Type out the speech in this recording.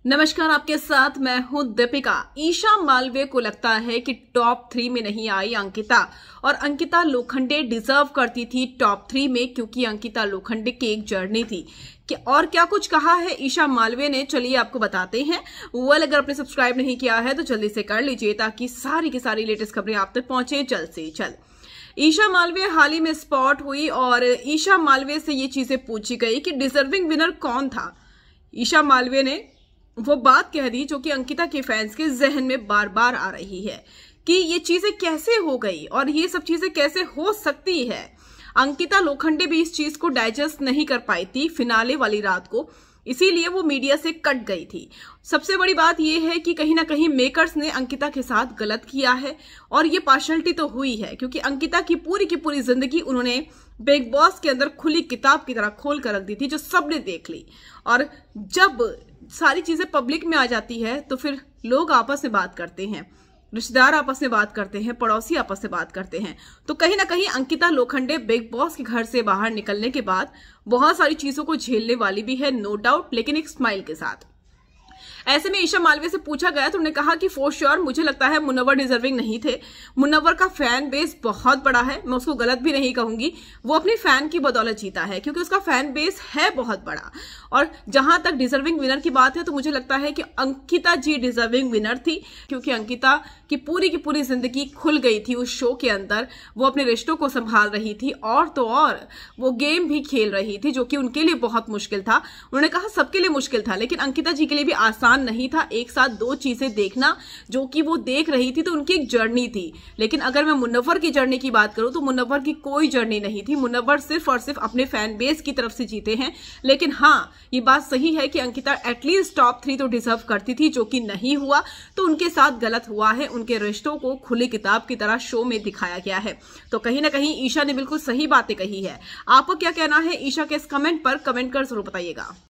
नमस्कार, आपके साथ मैं हूं दीपिका। ईशा मालवीय को लगता है कि टॉप 3 में नहीं आई अंकिता, और अंकिता लोखंडे डिजर्व करती थी टॉप 3 में, क्योंकि अंकिता लोखंडे की एक जर्नी थी। और क्या कुछ कहा है ईशा मालवीय ने, चलिए आपको बताते हैं। अगर आपने सब्सक्राइब नहीं किया है तो जल्दी से कर लीजिए, ताकि सारी की सारी लेटेस्ट खबरें आप तक पहुंचे जल्द से जल्द। ईशा मालवीय हाल ही में स्पॉट हुई और ईशा मालवीय से ये चीजें पूछी गई कि डिजर्विंग विनर कौन था। ईशा मालवीय ने वो बात कह दी जो कि अंकिता के फैंस के जहन में बार बार आ रही है कि ये चीजें कैसे हो गई और ये सब चीजें कैसे हो सकती है। अंकिता लोखंडे भी इस चीज को डाइजेस्ट नहीं कर पाई थी फिनाले वाली रात को, इसीलिए वो मीडिया से कट गई थी। सबसे बड़ी बात यह है कि कहीं ना कहीं मेकर्स ने अंकिता के साथ गलत किया है, और ये पार्शलिटी तो हुई है, क्योंकि अंकिता की पूरी जिंदगी उन्होंने बिग बॉस के अंदर खुली किताब की तरह खोल कर रख दी थी, जो सबने देख ली। और जब सारी चीजें पब्लिक में आ जाती है तो फिर लोग आपस में बात करते हैं, रिश्तेदार आपस में बात करते हैं, पड़ोसी आपस में बात करते हैं। तो कहीं ना कहीं अंकिता लोखंडे बिग बॉस के घर से बाहर निकलने के बाद बहुत सारी चीजों को झेलने वाली भी है, नो डाउट, लेकिन एक स्माइल के साथ। ऐसे में ईशा मालवीय से पूछा गया तो उन्होंने कहा कि फॉर श्योर मुझे लगता है मुनव्वर डिजर्विंग नहीं थे। मुनव्वर का फैन बेस बहुत बड़ा है, मैं उसको गलत भी नहीं कहूंगी। वो अपने फैन की बदौलत जीता है, क्योंकि उसका फैन बेस है बहुत बड़ा। और जहां तक डिजर्विंग विनर की बात है तो मुझे लगता है कि अंकिता जी डिजर्विंग विनर थी, क्योंकि अंकिता की पूरी जिंदगी खुल गई थी उस शो के अंदर। वो अपने रिश्तों को संभाल रही थी, और तो और वो गेम भी खेल रही थी, जो कि उनके लिए बहुत मुश्किल था। उन्होंने कहा सबके लिए मुश्किल था, लेकिन अंकिता जी के लिए भी आसान नहीं था एक साथ दो चीजें देखना, जो कि वो देख रही थी। तो उनकी एक जर्नी थी। लेकिन अगर मैं मुनव्वर की जर्नी की बात करूं तो मुनव्वर की कोई जर्नी नहीं थी। मुनव्वर सिर्फ और सिर्फ अपने फैन बेस की तरफ से जीते हैं। लेकिन हाँ, ये बात सही है कि अंकिता एटलीस्ट टॉप 3 तो डिजर्व करती थी, जो कि नहीं हुआ। तो उनके साथ गलत हुआ है, उनके रिश्तों को खुली किताब की तरह शो में दिखाया गया है। तो कहीं ना कहीं ईशा ने बिल्कुल सही बातें कही है। आपको क्या कहना है ईशा के इस कमेंट पर, कमेंट कर जरूर बताइएगा।